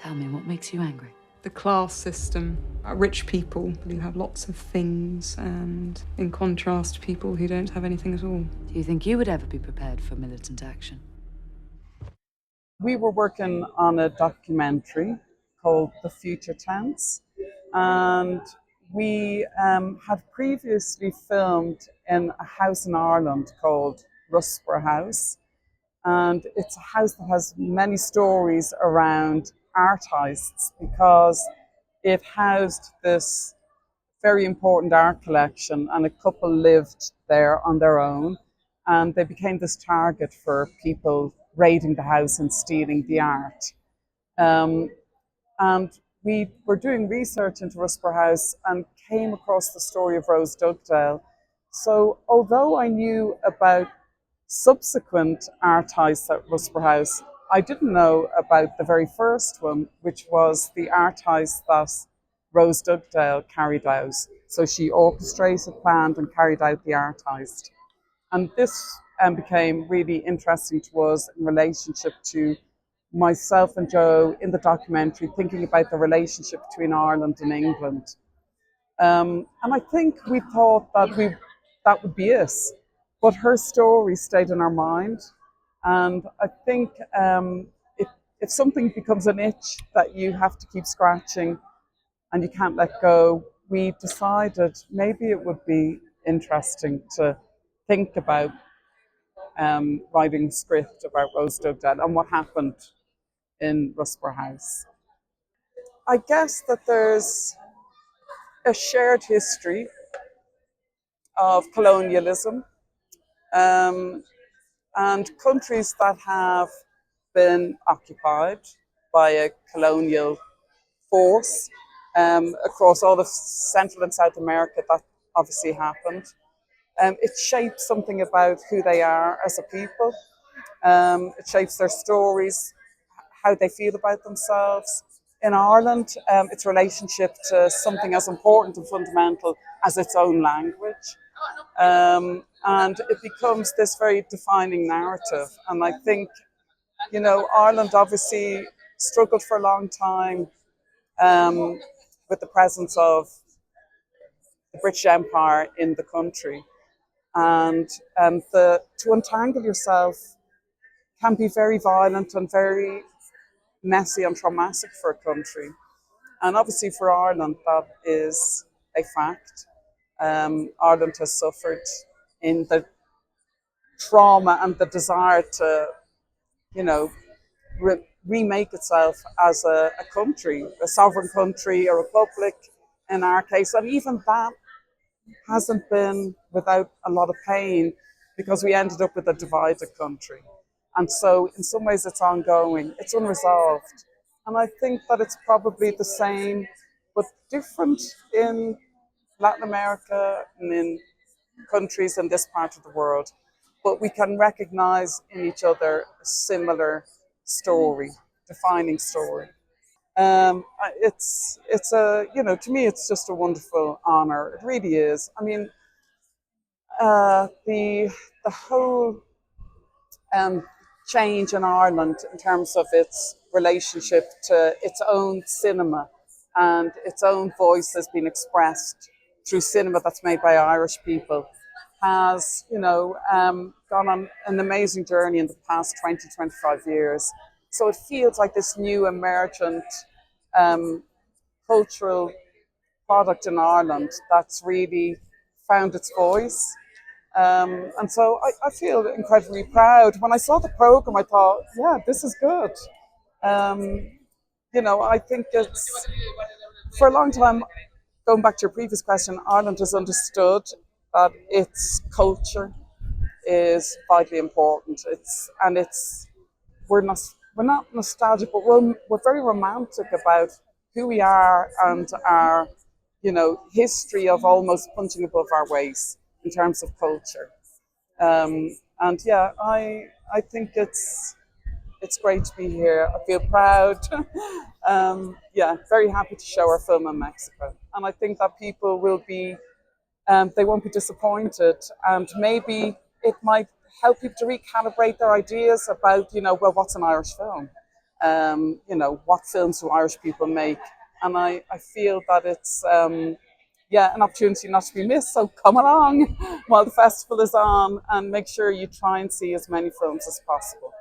Tell me, what makes you angry? The class system. Rich people who have lots of things, and in contrast, people who don't have anything at all. Do you think you would ever be prepared for militant action? We were working on a documentary called The Future Tense, and we had previously filmed in a house in Ireland called Rusper House, and it's a house that has many stories around art heists because it housed this very important art collection, and a couple lived there on their own, and they became this target for people raiding the house and stealing the art. And we were doing research into Rusper House and came across the story of Rose Dugdale. So although I knew about subsequent art heists at Rusper House, I didn't know about the very first one, which was the art heist that Rose Dugdale carried out. So she orchestrated, planned, and carried out the art heist. And this became really interesting to us in relationship to myself and Joe in the documentary, thinking about the relationship between Ireland and England. And I think we thought that that would be it. But her story stayed in our mind. And I think if something becomes an itch that you have to keep scratching and you can't let go, we decided maybe it would be interesting to think about writing a script about Rose Dugdale and what happened in Rusper House. I guess that there's a shared history of colonialism, and countries that have been occupied by a colonial force across all of Central and South America. That obviously happened. It shapes something about who they are as a people. It shapes their stories, how they feel about themselves. In Ireland, its relationship to something as important and fundamental as its own language. And it becomes this very defining narrative. And I think, Ireland obviously struggled for a long time with the presence of the British Empire in the country. And to untangle yourself can be very violent and very messy and traumatic for a country. And obviously for Ireland, that is a fact. Ireland has suffered in the trauma and the desire to, remake itself as a country, a sovereign country, a republic in our case. And even that hasn't been without a lot of pain, because we ended up with a divided country. And so in some ways it's ongoing, it's unresolved. And I think that it's probably the same, but different in Latin America and in countries in this part of the world. But we can recognize in each other a similar story, defining story. It's to me, it's just a wonderful honor. It really is. I mean, the whole change in Ireland in terms of its relationship to its own cinema and its own voice has been expressed through cinema that's made by Irish people has, gone on an amazing journey in the past 20, 25 years. So it feels like this new emergent cultural product in Ireland that's really found its voice. And so I feel incredibly proud. When I saw the program, I thought, yeah, this is good. I think it's, for a long time, going back to your previous question, Ireland has understood that its culture is vitally important. We're not nostalgic, but we're very romantic about who we are and our, history of almost punching above our weight in terms of culture. And yeah, I think it's great to be here. I feel proud. Very happy to show our film in Mexico. And I think that people will be, they won't be disappointed. And maybe it might help people to recalibrate their ideas about, what's an Irish film? You know, what films do Irish people make? And I feel that it's an opportunity not to be missed. So come along while the festival is on and make sure you try and see as many films as possible.